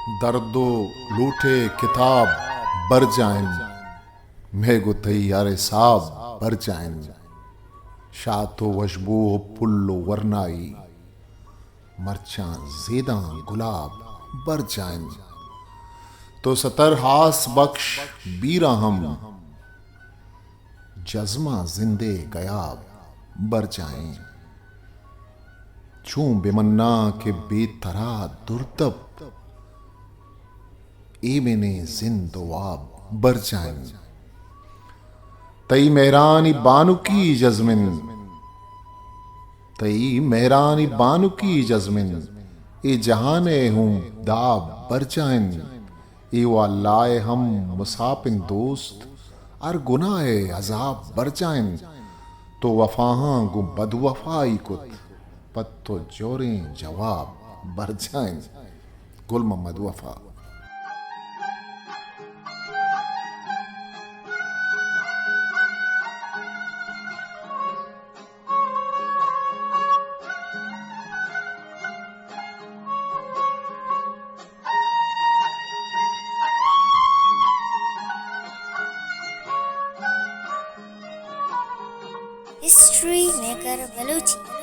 दर्दो लूटे किताब बर जाइन मैं गुतई यारे साब बर जाइन शातो वशबू पुल्लो वरनाई मरचा जेदा गुलाब बर जाइन तो सतर हास बख्श बीरा हम जज्मा जिंदे गयाब बर जाएं चूं बेमन्ना के बेतरा दुर्दब ए मैंने जिंदवाब बर जाएं तई मेहरानी बानु की जजमिन तई मेहरानी बानु की जजमिन ए जहाने हूं दाब बर जाएं ए वालाए हम मुसाफिन दोस्त अर गुनाए अजाब बर जाएं तो वफाहां गु बदवफाई कुत पत्तो जोरे जवाब बर जाएं गुल मोहम्मद वफा। History maker Balochi.